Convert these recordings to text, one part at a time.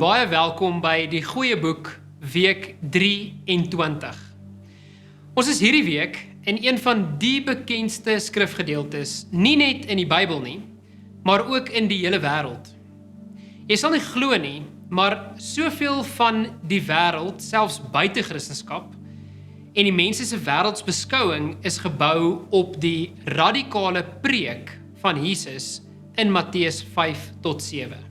Baie welkom by die Goeie Boek, week 23. Ons is hierdie week in een van die bekendste skrifgedeeltes, nie net in die Bybel nie, maar ook in die hele wêreld. Jy sal nie glo nie, maar soveel van die wêreld, selfs buite Christendom, en die mense se wêreldsbeskouing is gebou op die radikale preek van Jesus in Matteus 5 tot 7.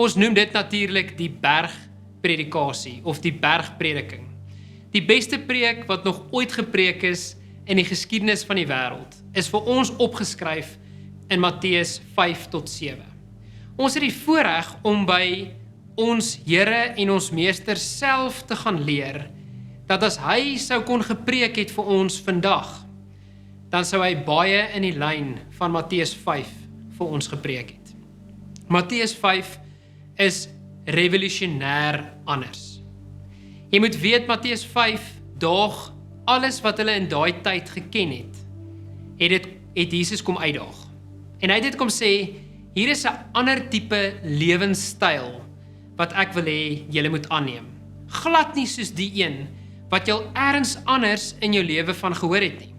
Ons noem dit natuurlik die bergpredikasie of die bergprediking. Die beste preek wat nog ooit gepreek is in die geskiedenis van die wêreld, is vir ons opgeskryf in Matteus 5 tot 7. Ons het die voorreg om by ons Here en ons Meester self te gaan leer, dat as hy sou kon gepreek het vir ons vandag, dan sou hy baie in die lyn van Matteus 5 vir ons gepreek het. Matteus 5 is revolusionêr anders. Jy moet weet, Matteus 5 daag alles wat hulle in daai tyd geken het Jesus kom uitdaag. En hy het dit kom sê, hier is 'n ander tipe lewenstyl wat ek wil hê julle moet aanneem. Glad nie soos die een wat jy al eers anders in jou lewe van gehoor het nie.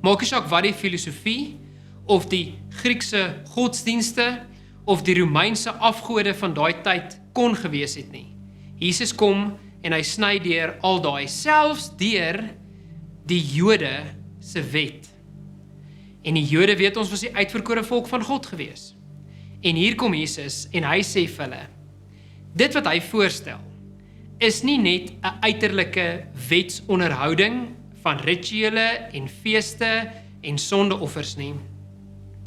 Maak nie saak wat die filosofie of die Griekse godsdienste of die Romeinse afgode van daai tyd kon gewees het nie. Jesus kom en hy sny deur al daai, selfs deur die Jode se wet. En die Jode, weet ons, was die uitverkore volk van God gewees. En hier kom Jesus en hy sê vir hulle, dit wat hy voorstel, is nie net 'n uiterlike wetsonderhouding van rituele en feeste en sondeoffers nie.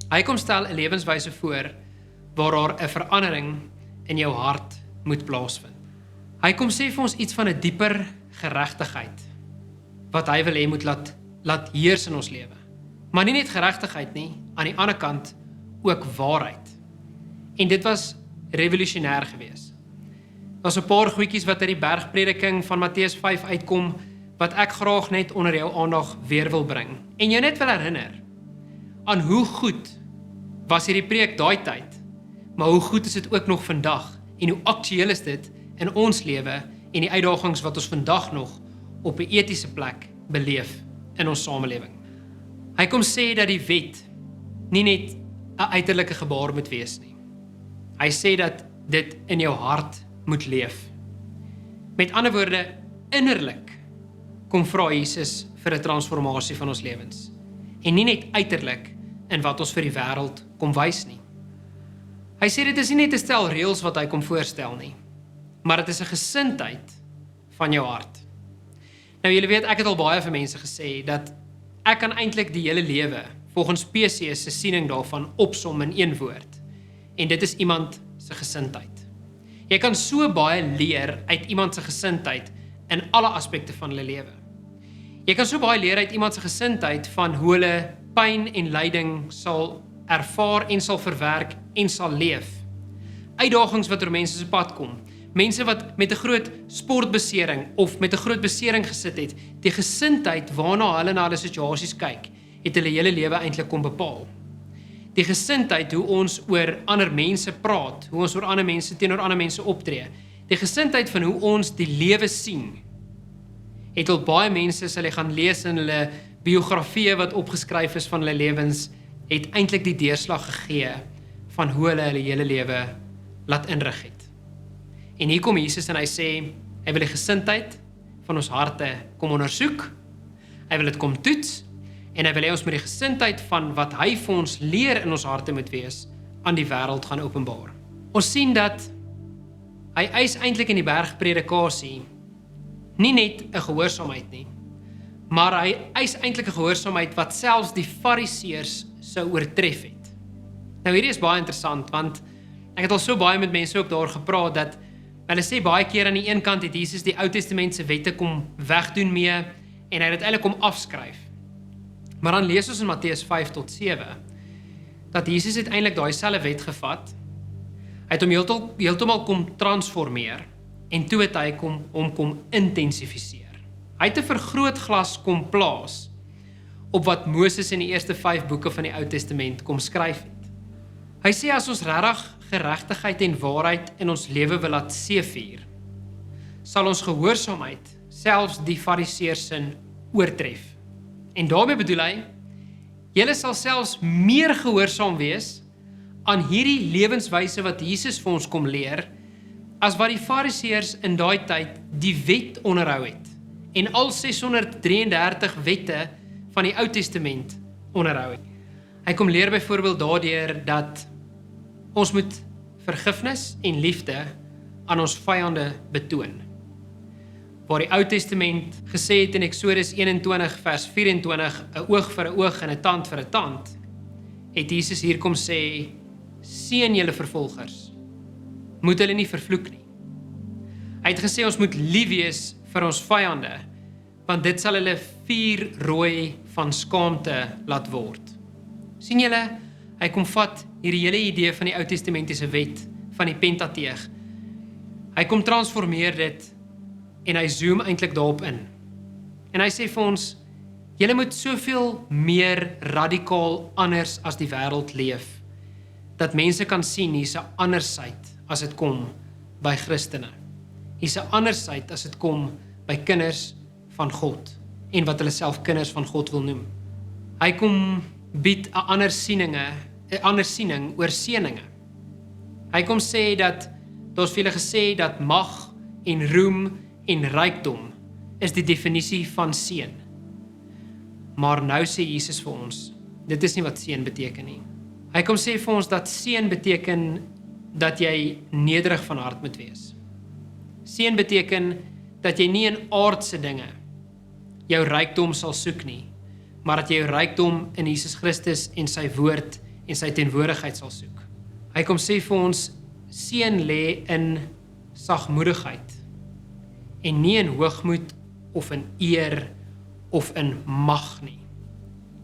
Hy kom stel 'n lewenswyse voor waar daar 'n verandering in jou hart moet plaasvind. Hy kom sê vir ons iets van 'n dieper geregtigheid, wat hy wil hê moet laat heers in ons lewe. Maar nie net geregtigheid nie, aan die ander kant ook waarheid. En dit was revolusionêr geweest. Daar's 'n paar goedjies wat uit die bergprediking van Matteus 5 uitkom, wat ek graag net onder jou aandag weer wil bring. En jou net wil herinner, aan hoe goed was hierdie preek daai tyd, maar hoe goed is dit ook nog vandag, en hoe aktueel is dit in ons lewe, en die uitdagings wat ons vandag nog op 'n etiese plek beleef in ons samelewing. Hy kom sê dat die wet nie net 'n uiterlike gebaar moet wees nie. Hy sê dat dit in jou hart moet leef. Met ander woorde, innerlik kom vra Jesus vir 'n transformasie van ons lewens. En nie net uiterlik in wat ons vir die wêreld kom wys nie. Hy sê dit is nie net 'n stel reëls wat hy kom voorstel nie, maar dit is 'n gesindheid van jou hart. Nou julle weet, ek het al baie vir mense gesê dat ek kan eintlik die hele lewe volgens PC se siening daarvan opsom in een woord. En dit is iemand se gesindheid. Jy kan so baie leer uit iemand se gesindheid in alle aspekte van hulle lewe. Jy kan so baie leer uit iemand se gesindheid van hoe hulle pyn en lyding sal ervaar en sal verwerk en sal leef. Uitdagings wat oor mense se pad kom. Mense wat met 'n groot sportbesering of met 'n groot besering gesit het, die gesindheid waarna hulle na hulle situasies kyk, het hulle hele lewe eintlik kom bepaal. Die gesindheid hoe ons oor ander mense praat, hoe ons oor ander mense teenoor ander mense optree, die gesindheid van hoe ons die lewe sien, het al baie mense, as hulle gaan lees in hulle biografieë wat opgeskryf is van hulle lewens, het eintlik die deurslag gegee van hoe hulle hele lewe laat inrig het. En hier kom Jesus en hy sê, hy wil die gesindheid van ons harte kom ondersoek, hy wil dit kom toets, en hy wil hê ons met die gesindheid van wat hy vir ons leer in ons harte moet wees, aan die wêreld gaan openbaar. Ons sien dat hy eis eintlik in die bergpredikasie nie net 'n gehoorsaamheid nie, maar hy eis eintlik 'n gehoorsaamheid wat selfs die fariseërs sou oortref het. Nou hierdie is baie interessant, want ek het al so baie met mense ook daar gepraat, dat hulle sê baie keer aan die een kant het Jesus die Ou Testament se wette kom wegdoen mee, en hy het dit eintlik kom afskryf. Maar dan lees ons in Matteus 5 tot 7, dat Jesus het eintlik daai selfe wet gevat, hy het hom heeltemal kom transformeer, en toe het hy hom kom intensifiseer. Hy het 'n vergrootglas kom plaas, op wat Moses in die eerste 5 boeke van die Ou Testament kom skryf het. Hy sê as ons regtig geregtigheid en waarheid in ons lewe wil laat seëvier, sal ons gehoorsaamheid selfs die Fariseërs sin oortref. En daarmee bedoel hy, julle sal selfs meer gehoorsaam wees aan hierdie lewenswyse wat Jesus vir ons kom leer, as wat die Fariseërs in daai tyd die wet onderhou het, en al 633 wette van die Ou Testament onderhou het. Hy kom leer byvoorbeeld daardeur dat ons moet vergifnis en liefde aan ons vyande betoon. Waar die Ou Testament gesê het in Eksodus 21 vers 24, 'n oog vir 'n oog en 'n tand vir 'n tand, het Jesus hier kom sê, seën julle vervolgers, moet hulle nie vervloek nie. Hy het gesê ons moet lief wees vir ons vyande, want dit sal hulle vuur rooi van skaamte laat word. Sien julle, hy kom vat hierdie hele idee van die Ou Testamentiese wet, van die Pentateeg. Hy kom transformeer dit, en hy zoom eintlik daarop in. En hy sê vir ons, julle moet soveel meer radikaal anders as die wêreld leef, dat mense kan sien, hier's 'n ander syd as dit kom by Christene. Hier's 'n ander syd as dit kom by kinders van God, en wat hulle self kinders van God wil noem. Hy kom bied 'n ander siening oor seëninge. Hy kom sê dat, daar's vir julle gesê dat mag en roem en rykdom is die definisie van seën. Maar nou sê Jesus vir ons, dit is nie wat seën beteken nie. Hy kom sê vir ons dat seën beteken dat jy nederig van hart moet wees. Seën beteken dat jy nie in aardse dinge jou rykdom sal soek nie, maar dat jy jou rykdom in Jesus Christus en sy woord en sy teenwoordigheid sal soek. Hy kom sê vir ons, seën lê in sagmoedigheid, en nie in hoogmoed of in eer of in mag nie,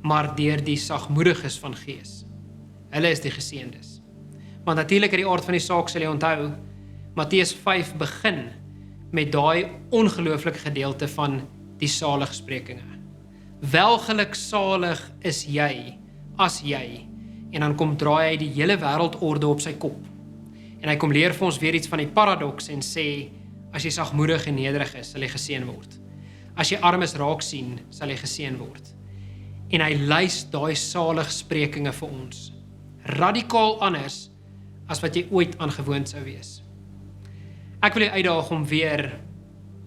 maar deur die sagmoediges van gees. Hulle is die geseëndes. Want natuurlik uit die aard van die saak sal jy onthou, Matteus 5 begin met daai ongelooflike gedeelte van die saligsprekinge. Welgeluksalig is jy, as jy, en dan kom draai hy die hele wêreldorde op sy kop. En hy kom leer vir ons weer iets van die paradoks en sê, as jy sagmoedig en nederig is, sal jy geseën word. As jy armes raak sien, sal jy geseën word. En hy lys daai saligsprekinge vir ons. Radikaal anders as wat jy ooit aangewoond sou wees. Ek wil jou uitdaag om weer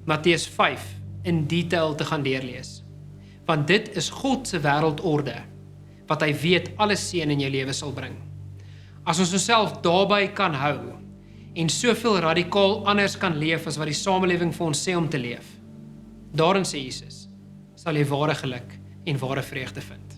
Matteus 5 in detail te gaan deurlees. Want dit is God se wêreldorde, wat hy weet alle seën in jou lewe sal bring. As ons onsself daarby kan hou, en soveel radikaal anders kan leef as wat die samelewing vir ons sê om te leef, daarin sê Jesus, sal jy ware geluk en ware vreugde vind.